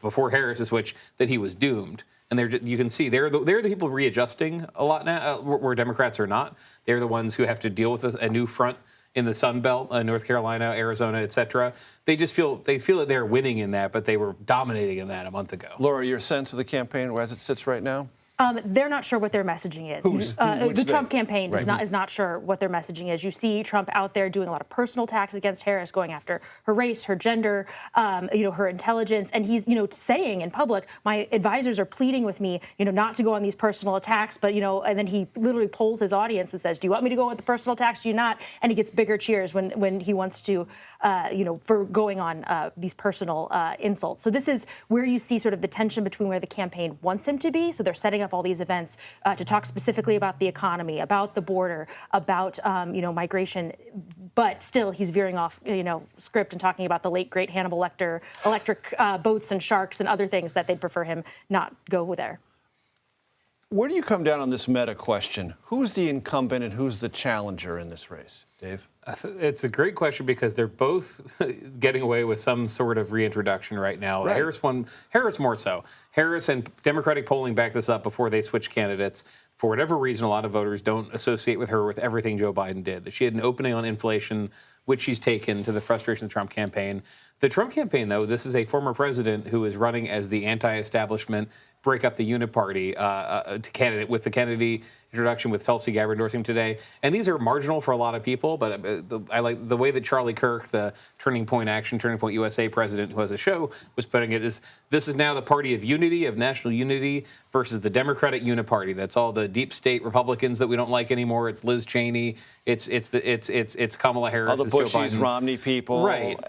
before Harris is switched, that he was doomed. And you can see they're the people readjusting a lot now, where Democrats are not. They're the ones who have to deal with a new front in the Sun Belt, North Carolina, Arizona, et cetera. They feel that they're winning in that, but they were dominating in that a month ago. Laura, your sense of the campaign as it sits right now? They're not sure what their messaging is. The Trump campaign is not sure what their messaging is. You see Trump out there doing a lot of personal attacks against Harris, going after her race, her gender, her intelligence, and he's saying in public, my advisors are pleading with me, not to go on these personal attacks, but and then he literally polls his audience and says, do you want me to go with the personal attacks? Do you not? And he gets bigger cheers when he wants to, for going on these personal insults. So this is where you see sort of the tension between where the campaign wants him to be. So they're setting up all these events to talk specifically about the economy, about the border, about migration, but still he's veering off script and talking about the late great Hannibal Lecter, electric boats and sharks and other things that they'd prefer him not go there. Where do you come down on this meta question? Who's the incumbent and who's the challenger in this race, Dave? It's a great question because they're both getting away with some sort of reintroduction right now. Right. Harris more so. Harris, and Democratic polling backed this up before they switched candidates. For whatever reason, a lot of voters don't associate with her with everything Joe Biden did. That she had an opening on inflation, which she's taken to the frustration of the Trump campaign. The Trump campaign, though, this is a former president who is running as the anti-establishment, break up the uniparty candidate with the Kennedy introduction with Tulsi Gabbard endorsing him today. And these are marginal for a lot of people, but I like the way that Charlie Kirk, the Turning Point USA president who has a show, was putting it is this is now the party of unity, of national unity versus the Democratic uniparty. That's all the deep state Republicans that we don't like anymore. It's Liz Cheney. It's Kamala Harris. All the Bushies, Romney people. Right.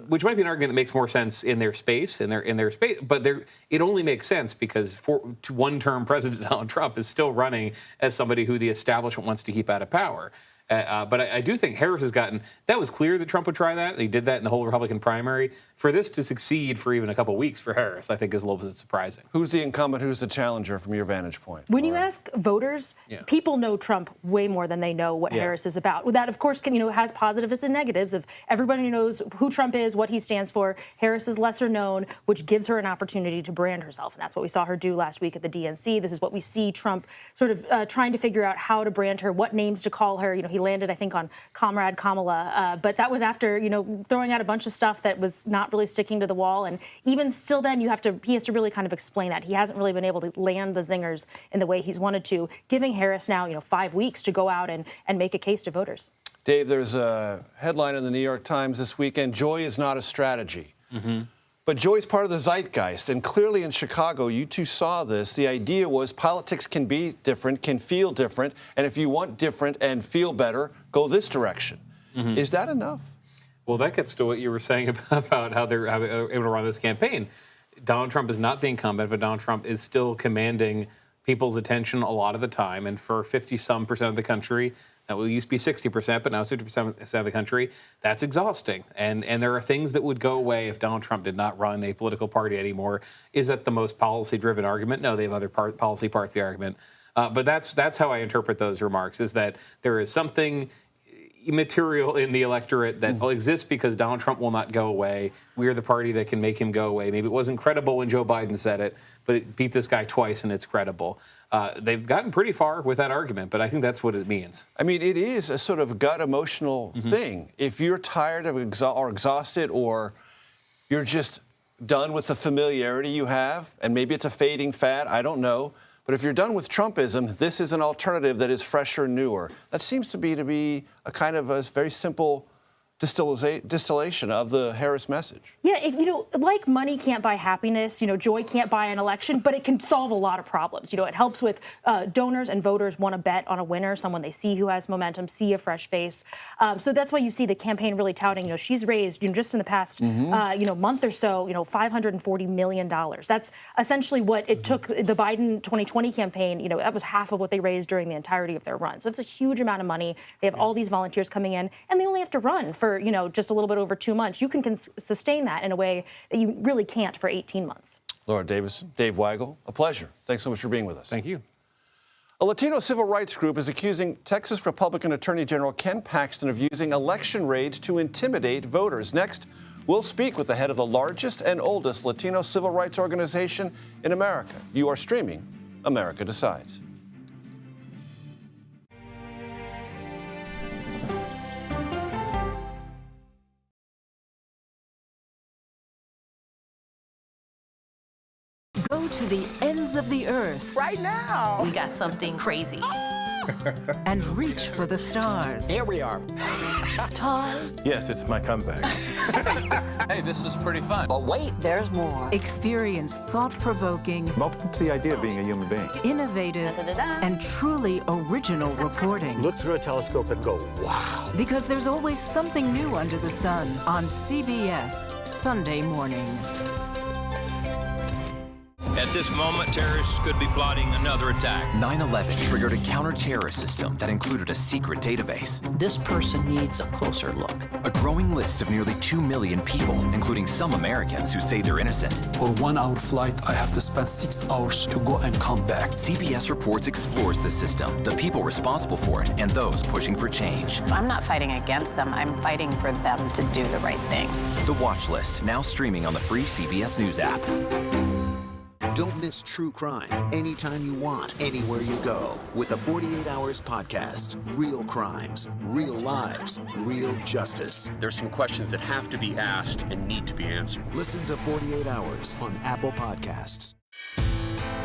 Which might be an argument that makes more sense in their space, but it only makes sense because one-term President Donald Trump is still running as somebody who the establishment wants to keep out of power. But I do think Harris has that was clear that Trump would try that. He did that in the whole Republican primary. For this to succeed for even a couple weeks for Harris, I think is a little bit surprising. Who's the incumbent? Who's the challenger from your vantage point? When you ask voters, people know Trump way more than they know what Harris is about. That, of course, has positives and negatives. Of everybody knows who Trump is, what he stands for. Harris is lesser known, which gives her an opportunity to brand herself. And that's what we saw her do last week at the DNC. This is what we see Trump sort of trying to figure out how to brand her, what names to call her. He landed, I think, on Comrade Kamala. But that was after, throwing out a bunch of stuff that was not really sticking to the wall. And even still then, he has to really kind of explain that. He hasn't really been able to land the zingers in the way he's wanted to, giving Harris now, 5 weeks to go out and make a case to voters. Dave, there's a headline in the New York Times this weekend, joy is not a strategy. Mm-hmm. But joy is part of the zeitgeist. And clearly in Chicago, you two saw this. The idea was politics can be different, can feel different. And if you want different and feel better, go this direction. Mm-hmm. Is that enough? Well, that gets to what you were saying about how they're able to run this campaign. Donald Trump is not the incumbent, but Donald Trump is still commanding people's attention a lot of the time. And for 50-some% of the country, that used to be 60%, but now 50% of the country, that's exhausting. And there are things that would go away if Donald Trump did not run a political party anymore. Is that the most policy-driven argument? No, they have other policy parts of the argument. But that's how I interpret those remarks, is that there is something, material in the electorate that exists because Donald Trump will not go away. We are the party that can make him go away. Maybe it wasn't credible when Joe Biden said it, but it beat this guy twice and it's credible. They've gotten pretty far with that argument, but I think that's what it means. I mean, it is a sort of gut emotional thing. If you're tired of or exhausted, or you're just done with the familiarity you have, and maybe it's a fading fad, I don't know. But if you're done with Trumpism, this is an alternative that is fresher, newer. That seems to be a kind of a very simple distillation of the Harris message. Yeah, if like money can't buy happiness, joy can't buy an election, but it can solve a lot of problems. It helps with donors and voters want to bet on a winner, someone they see who has momentum, see a fresh face. So that's why you see the campaign really touting. She's raised, just in the past, month or so, $540 million. That's essentially what it took the Biden 2020 campaign. That was half of what they raised during the entirety of their run. So it's a huge amount of money. They have all these volunteers coming in, and they only have to run for just a little bit over 2 months. You can sustain that in a way that you really can't for 18 months. Laura Davison, Dave Weigel, a pleasure. Thanks so much for being with us. Thank you. A Latino civil rights group is accusing Texas Republican Attorney General Ken Paxton of using election raids to intimidate voters. Next, we'll speak with the head of the largest and oldest Latino civil rights organization in America. You are streaming America Decides. Go to the ends of the earth. Right now. We got something crazy. And reach for the stars. Here we are. Time. Yes, it's my comeback. Hey, this is pretty fun. But wait, there's more. Experience thought-provoking. Welcome to the idea of being a human being. Innovative and truly original reporting. Look through a telescope and go, wow. Because there's always something new under the sun on CBS Sunday morning. At this moment, terrorists could be plotting another attack. 9/11 triggered a counter-terrorist system that included a secret database. This person needs a closer look. A growing list of nearly 2 million people, including some Americans who say they're innocent. For 1 hour flight, I have to spend 6 hours to go and come back. CBS Reports explores the system, the people responsible for it, and those pushing for change. I'm not fighting against them. I'm fighting for them to do the right thing. The Watch List, now streaming on the free CBS News app. Don't miss true crime anytime you want, anywhere you go. With the 48 Hours podcast. Real crimes, real lives, real justice. There's some questions that have to be asked and need to be answered. Listen to 48 Hours on Apple Podcasts.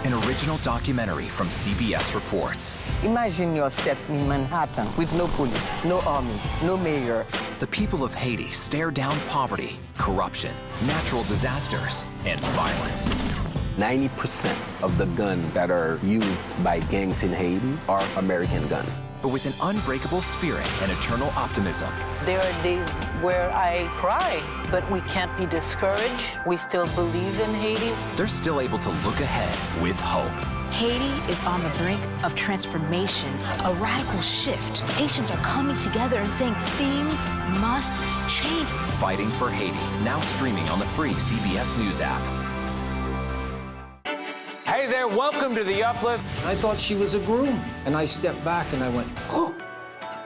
An original documentary from CBS Reports. Imagine yourself in Manhattan with no police, no army, no mayor. The people of Haiti stare down poverty, corruption, natural disasters, and violence. 90% of the guns that are used by gangs in Haiti are American guns. But with an unbreakable spirit and eternal optimism. There are days where I cry, but we can't be discouraged. We still believe in Haiti. They're still able to look ahead with hope. Haiti is on the brink of transformation, a radical shift. Haitians are coming together and saying things must change. Fighting for Haiti, now streaming on the free CBS News app. Hey there, welcome to The Uplift. I thought she was a groom, and I stepped back and I went, oh,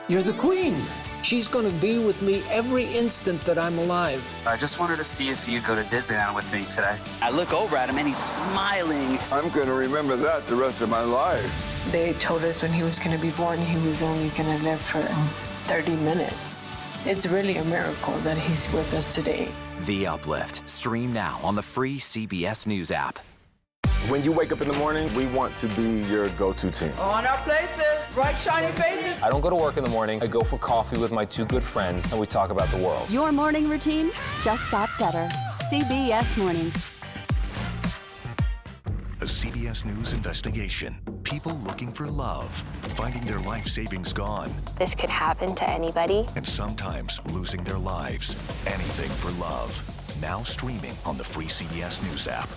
you're the queen. She's going to be with me every instant that I'm alive. I just wanted to see if you'd go to Disneyland with me today. I look over at him and he's smiling. I'm going to remember that the rest of my life. They told us when he was going to be born, he was only going to live for 30 minutes. It's really a miracle that he's with us today. The Uplift. Stream now on the free CBS News app. When you wake up in the morning, we want to be your go-to team. On our places, bright, shiny faces. I don't go to work in the morning. I go for coffee with my 2 good friends, and we talk about the world. Your morning routine just got better. CBS Mornings. A CBS News investigation. People looking for love, finding their life savings gone. This could happen to anybody. And sometimes losing their lives. Anything for love. Now streaming on the free CBS News app.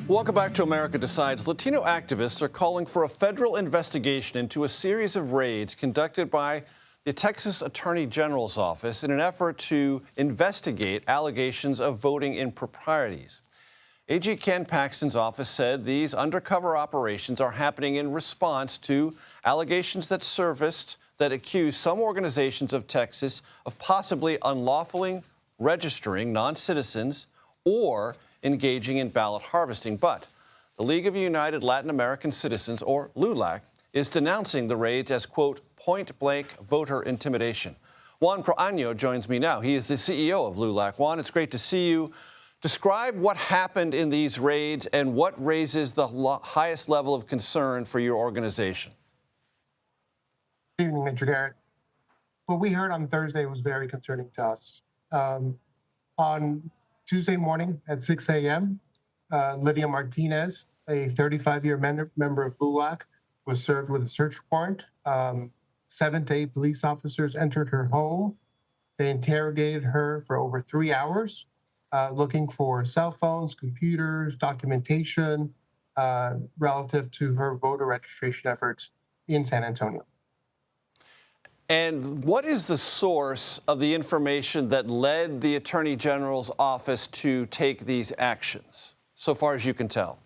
Welcome back to America Decides. Latino activists are calling for a federal investigation into a series of raids conducted by the Texas Attorney General's office in an effort to investigate allegations of voting improprieties. AG Ken Paxton's office said these undercover operations are happening in response to allegations that surfaced that accuse some organizations of Texas of possibly unlawfully registering non-citizens or engaging in ballot harvesting. But the League of United Latin American Citizens, or LULAC, is denouncing the raids as, quote, point-blank voter intimidation. Juan Proaño joins me now. He is the CEO of LULAC. Juan, it's great to see you. Describe what happened in these raids and what raises the highest level of concern for your organization. Good evening, Major Garrett. What we heard on Thursday was very concerning to us. On Tuesday morning at 6 a.m., Lydia Martinez, a 35-year member of LULAC, was served with a search warrant. 7 to 8 police officers entered her home. They interrogated her for over 3 hours, looking for cell phones, computers, documentation relative to her voter registration efforts in San Antonio. And what is the source of the information that led the Attorney General's office to take these actions, so far as you can tell?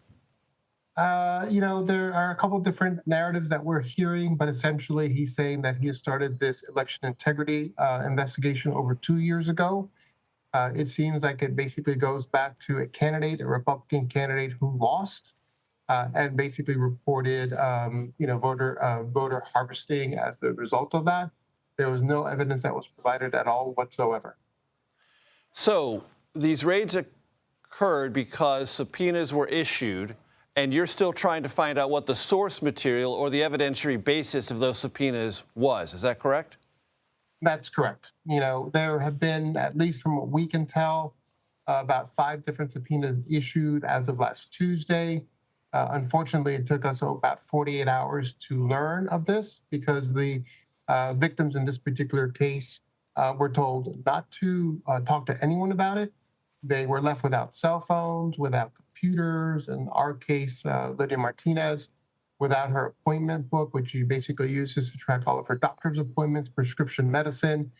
There are a couple of different narratives that we're hearing, but essentially he's saying that he has started this election integrity investigation over 2 years ago. It seems like it basically goes back to a Republican candidate who lost and basically reported, voter harvesting as the result of that. There was no evidence that was provided at all whatsoever. So these raids occurred because subpoenas were issued, and you're still trying to find out what the source material or the evidentiary basis of those subpoenas was. Is that correct? That's correct. There have been, at least from what we can tell, about 5 different subpoenas issued as of last Tuesday. Unfortunately, it took us about 48 hours to learn of this because the victims in this particular case were told not to talk to anyone about it. They were left without cell phones, without computers. In our case, Lydia Martinez, without her appointment book, which she basically uses to track all of her doctor's appointments, prescription medicine,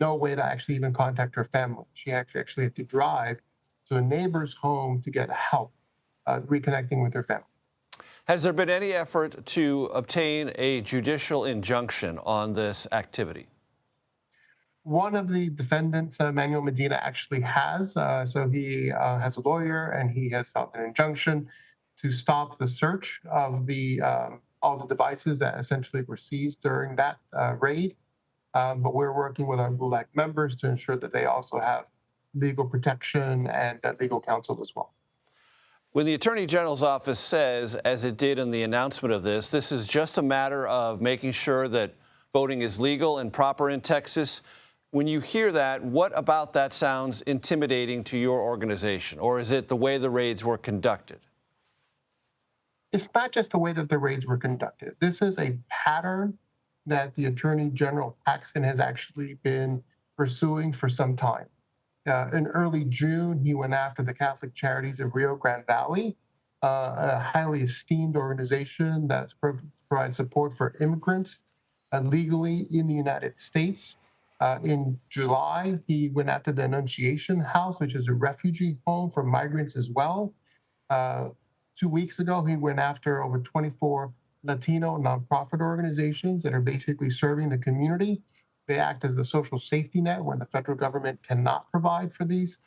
no way to actually even contact her family. She actually had to drive to a neighbor's home to get help reconnecting with her family. Has there been any effort to obtain a judicial injunction on this activity? One of the defendants, Manuel Medina, actually has. So he has a lawyer, and he has filed an injunction to stop the search of all the devices that essentially were seized during that raid. But we're working with our LULAC members to ensure that they also have legal protection and legal counsel as well. When the Attorney General's office says, as it did in the announcement of this is just a matter of making sure that voting is legal and proper in Texas, when you hear that, what about that sounds intimidating to your organization? Or is it the way the raids were conducted? It's not just the way that the raids were conducted. This is a pattern that the Attorney General Paxton has actually been pursuing for some time. In early June, he went after the Catholic Charities of Rio Grande Valley, a highly esteemed organization that provides support for immigrants legally in the United States. In July, he went after the Annunciation House, which is a refugee home for migrants as well. 2 weeks ago, he went after over 24 Latino nonprofit organizations that are basically serving the community. They act as the social safety net when the federal government cannot provide for these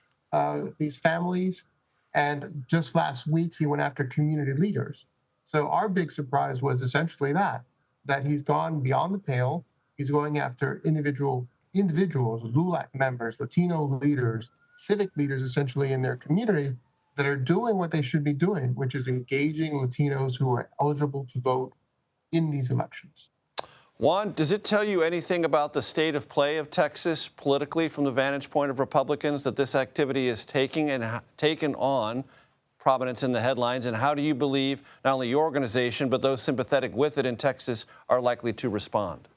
families. And just last week, he went after community leaders. So our big surprise was essentially that he's gone beyond the pale. He's going after individuals, LULAC members, Latino leaders, civic leaders, essentially in their community that are doing what they should be doing, which is engaging Latinos who are eligible to vote in these elections. Juan, does it tell you anything about the state of play of Texas politically from the vantage point of Republicans that this activity is taking on prominence in the headlines? And how do you believe not only your organization, but those sympathetic with it in Texas are likely to respond?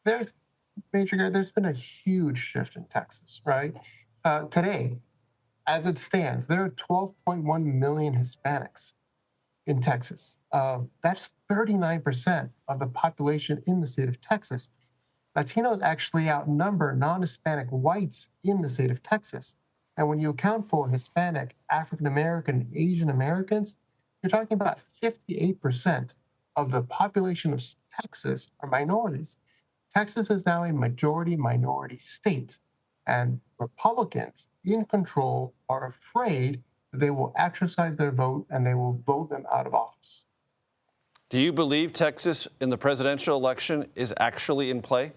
There's been a huge shift in Texas, right? Today, as it stands, there are 12.1 million Hispanics in Texas. That's 39% of the population in the state of Texas. Latinos actually outnumber non-Hispanic whites in the state of Texas. And when you account for Hispanic, African American, Asian Americans, you're talking about 58% of the population of Texas are minorities. Texas is now a majority minority state, and Republicans in control are afraid that they will exercise their vote and they will vote them out of office. Do you believe Texas in the presidential election is actually in play?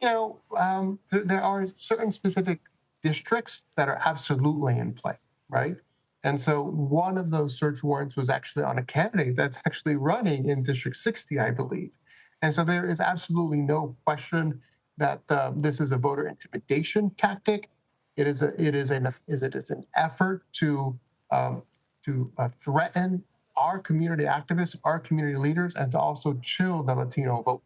You know, there are certain specific districts that are absolutely in play, right? And so one of those search warrants was actually on a candidate that's actually running in District 60, I believe. And so there is absolutely no question that this is a voter intimidation tactic. It is an effort to threaten our community activists, our community leaders, and to also chill the Latino vote.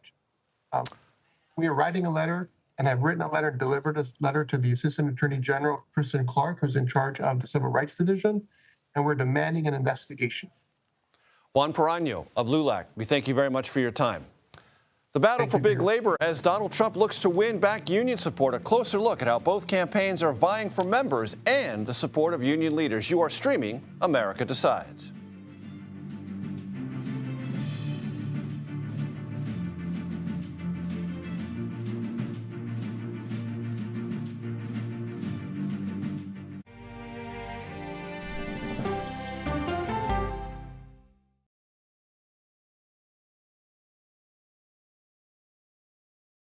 We are writing a letter and have written a letter, delivered a letter to the Assistant Attorney General, Kristen Clark, who's in charge of the Civil Rights Division, and we're demanding an investigation. Juan Perano of LULAC, we thank you very much for your time. The battle for big labor as Donald Trump looks to win back union support. A closer look at how both campaigns are vying for members and the support of union leaders. You are streaming America Decides.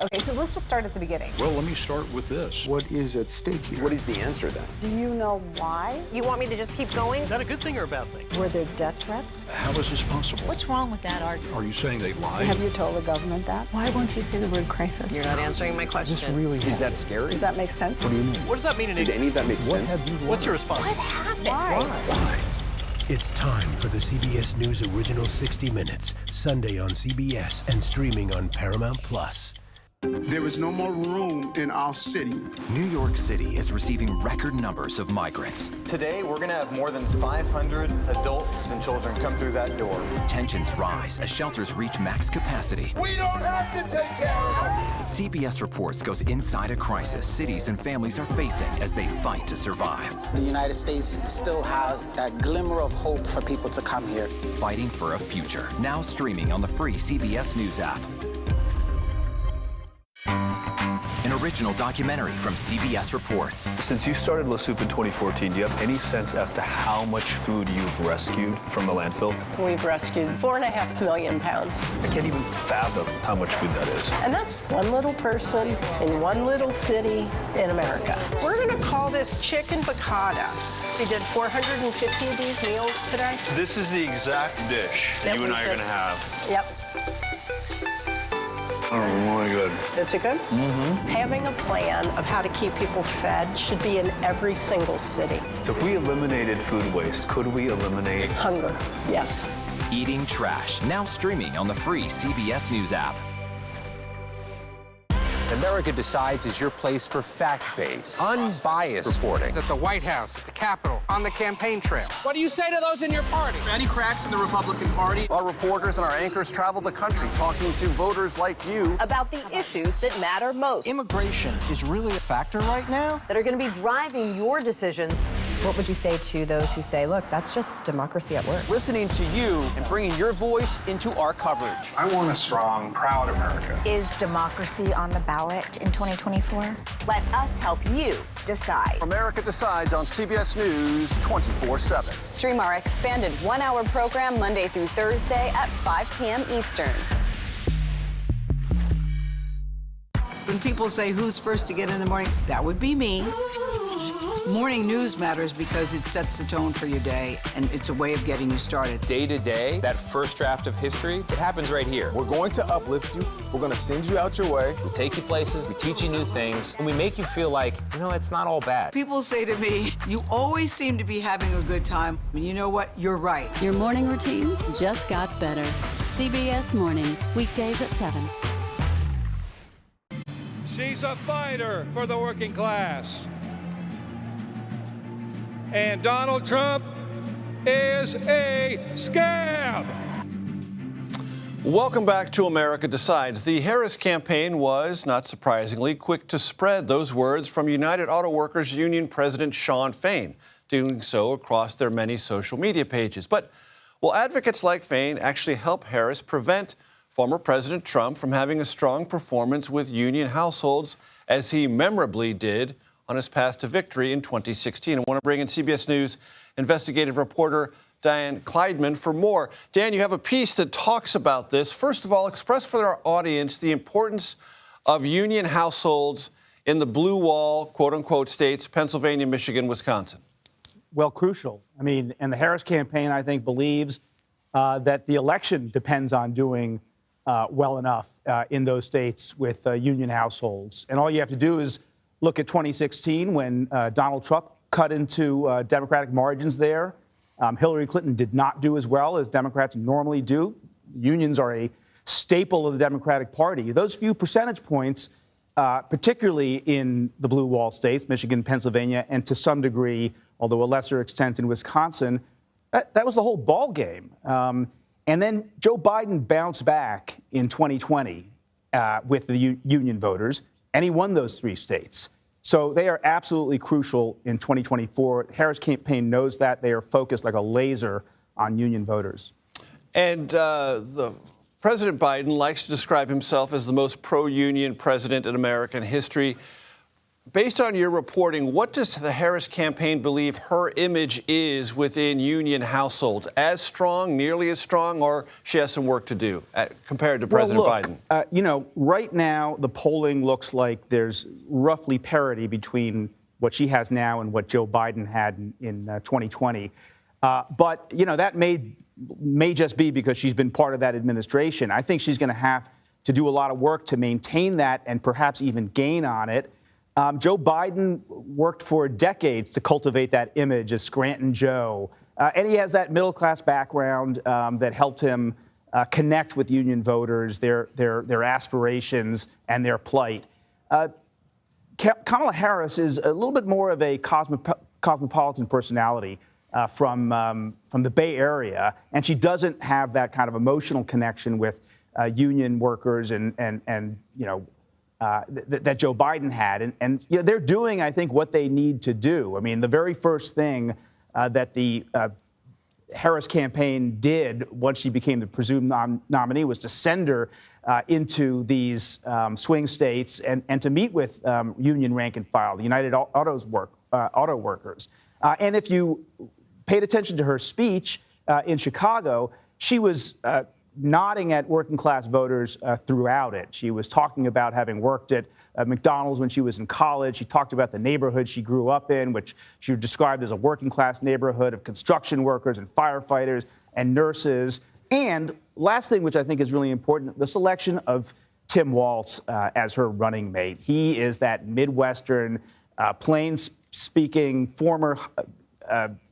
Okay, so let's just start at the beginning. Well, let me start with this. What is at stake here? What is the answer then? Do you know why? You want me to just keep going? Is that a good thing or a bad thing? Were there death threats? How is this possible? What's wrong with that argument? Are you saying they lied? Have you told the government that? Why won't you say the word crisis? You're not answering my question. This really is that scary? Does that make sense? What do you mean? What does that mean? Did any of that make sense? What's your response? What happened? Why? It's time for the CBS News Original 60 Minutes, Sunday on CBS and streaming on Paramount+. There is no more room in our city. New York City is receiving record numbers of migrants. Today, we're going to have more than 500 adults and children come through that door. Tensions rise as shelters reach max capacity. We don't have to take care of them. CBS Reports goes inside a crisis cities and families are facing as they fight to survive. The United States still has that glimmer of hope for people to come here. Fighting for a future. Now streaming on the free CBS News app. An original documentary from CBS Reports. Since you started La Soup in 2014, do you have any sense as to how much food you've rescued from the landfill? We've rescued 4.5 million pounds. I can't even fathom how much food that is. And that's one little person in one little city in America. We're going to call this chicken piccata. We did 450 of these meals today. This is the exact dish that you and I are going to have. Yep. Oh, my God. Is it good? Mm-hmm. Having a plan of how to keep people fed should be in every single city. If we eliminated food waste, could we eliminate hunger? Yes. Eating Trash, now streaming on the free CBS News app. America Decides is your place for fact-based, unbiased reporting. At the White House, at the Capitol, on the campaign trail. What do you say to those in your party? Any cracks in the Republican Party? Our reporters and our anchors travel the country talking to voters like you about the issues that matter most. Immigration is really a factor right now that are going to be driving your decisions. What would you say to those who say, look, that's just democracy at work? Listening to you and bringing your voice into our coverage. I want a strong, proud America. Is democracy on the ballot in 2024? Let us help you decide. America Decides on CBS News 24/7. Stream our expanded one-hour program Monday through Thursday at 5 p.m. Eastern. When people say who's first to get in the morning, that would be me. Morning news matters because it sets the tone for your day, and it's a way of getting you started. Day to day, that first draft of history, it happens right here. We're going to uplift you. We're going to send you out your way. We take you places, we teach you new things, and we make you feel like, you know, it's not all bad. People say to me, you always seem to be having a good time. And you know what? You're right. Your morning routine just got better. CBS Mornings, weekdays at 7. She's a fighter for the working class. And Donald Trump is a scab. Welcome back to America Decides. The Harris campaign was, not surprisingly, quick to spread those words from United Auto Workers Union President Shawn Fain, doing so across their many social media pages. But will advocates like Fain actually help Harris prevent former President Trump from having a strong performance with union households, as he memorably did on his path to victory in 2016? I want to bring in CBS News investigative reporter Dan Kleidman for more. Dan, you have a piece that talks about this. First of all, express for our audience the importance of union households in the blue wall, quote-unquote, states, Pennsylvania, Michigan, Wisconsin. Well, crucial. I mean, and the Harris campaign, I think, believes that the election depends on doing well enough in those states with union households. And all you have to do is look at 2016 when Donald Trump cut into Democratic margins there. Hillary Clinton did not do as well as Democrats normally do. Unions are a staple of the Democratic Party. Those few percentage points, particularly in the blue wall states, Michigan, Pennsylvania, and to some degree, although a lesser extent in Wisconsin, that was the whole ball game. And then Joe Biden bounced back in 2020 with the union voters, and he won those three states. So they are absolutely crucial in 2024. Harris campaign knows that. They are focused like a laser on union voters. And the President Biden likes to describe himself as the most pro-union president in American history. Based on your reporting, what does the Harris campaign believe her image is within union households? As strong, nearly as strong, or she has some work to do compared to President Biden? You know, right now, the polling looks like there's roughly parity between what she has now and what Joe Biden had in 2020. But, you know, that may just be because she's been part of that administration. I think she's going to have to do a lot of work to maintain that and perhaps even gain on it. Joe Biden worked for decades to cultivate that image as Scranton Joe. And he has that middle-class background that helped him connect with union voters, their aspirations, and their plight. Kamala Harris is a little bit more of a cosmopolitan personality from the Bay Area, and she doesn't have that kind of emotional connection with union workers and you know, that Joe Biden had. And you know, they're doing, I think, what they need to do. I mean, the very first thing that the Harris campaign did once she became the presumed nominee was to send her into these swing states and to meet with union rank and file, the United Auto Workers. And if you paid attention to her speech in Chicago, she was nodding at working class voters throughout it. She was talking about having worked at McDonald's when she was in college. She talked about the neighborhood she grew up in, which she described as a working class neighborhood of construction workers and firefighters and nurses. And last thing, which I think is really important, the selection of Tim Walz as her running mate. He is that Midwestern, plain-speaking former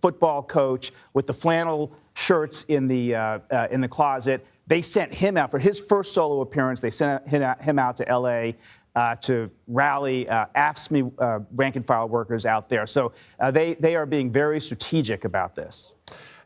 football coach with the flannel shirts in the closet. They sent him out for his first solo appearance. They sent him out to L.A. To rally AFSCME rank and file workers out there. So they are being very strategic about this.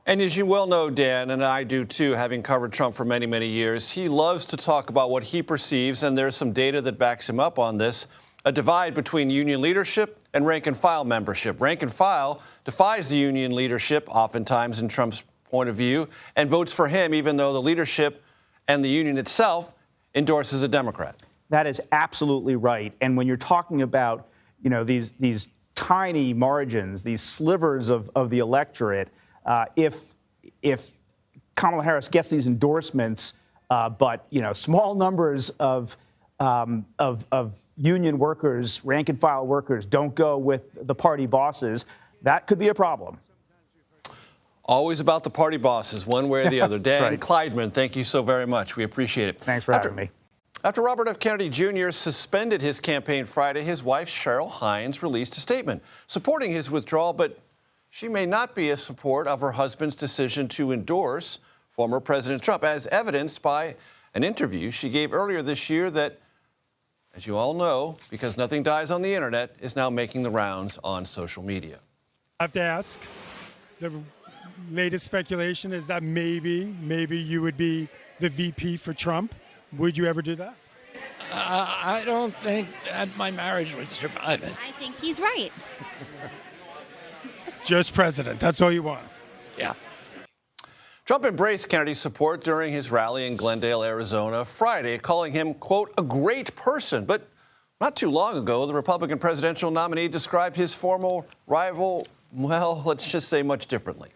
And as you well know, Dan, and I do too, having covered Trump for many, many years, he loves to talk about what he perceives, and there's some data that backs him up on this, a divide between union leadership and rank and file membership. Rank and file defies the union leadership, oftentimes in Trump's point of view, and votes for him, even though the leadership and the union itself endorses a Democrat. That is absolutely right. And when you're talking about, you know, these tiny margins, these slivers of the electorate, if Kamala Harris gets these endorsements, but you know, small numbers of union workers, rank and file workers, don't go with the party bosses, that could be a problem. Always about the party bosses, one way or the other. Dan right. Kleidman, thank you so very much. We appreciate it. Thanks for having me. After Robert F. Kennedy Jr. suspended his campaign Friday, his wife, Cheryl Hines, released a statement supporting his withdrawal, but she may not be a support of her husband's decision to endorse former President Trump, as evidenced by an interview she gave earlier this year that, as you all know, because nothing dies on the internet, is now making the rounds on social media. I have to ask the latest speculation is that maybe you would be the VP for Trump. Would you ever do that? I don't think that my marriage would survive it. I think he's right. Just president. That's all you want. Yeah. Trump embraced Kennedy's support during his rally in Glendale, Arizona, Friday, calling him, quote, a great person. But not too long ago, the Republican presidential nominee described his former rival, well, let's just say much differently.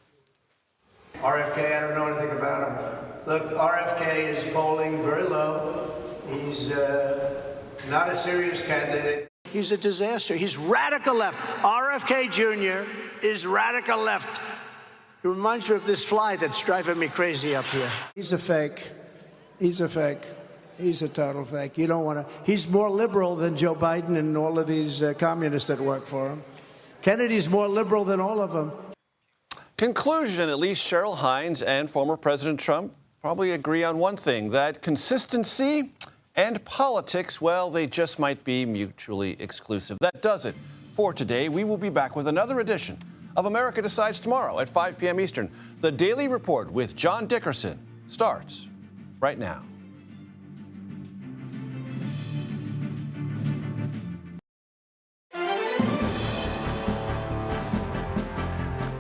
RFK, I don't know anything about him. Look, RFK is polling very low. He's not a serious candidate. He's a disaster. He's radical left. RFK Jr. is radical left. It reminds me of this fly that's driving me crazy up here. He's a fake. He's a fake. He's a total fake. You don't want to. He's more liberal than Joe Biden and all of these communists that work for him. Kennedy's more liberal than all of them. Conclusion, at least Cheryl Hines and former President Trump probably agree on one thing, that consistency and politics, well, they just might be mutually exclusive. That does it for today. We will be back with another edition of America Decides tomorrow at 5 p.m. Eastern. The Daily Report with John Dickerson starts right now.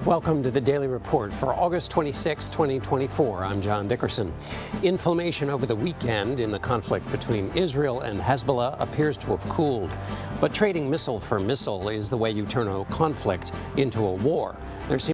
Welcome to the Daily Report for August 26, 2024. I'm John Dickerson. Inflammation over the weekend in the conflict between Israel and Hezbollah appears to have cooled. But trading missile for missile is the way you turn a conflict into a war. There seems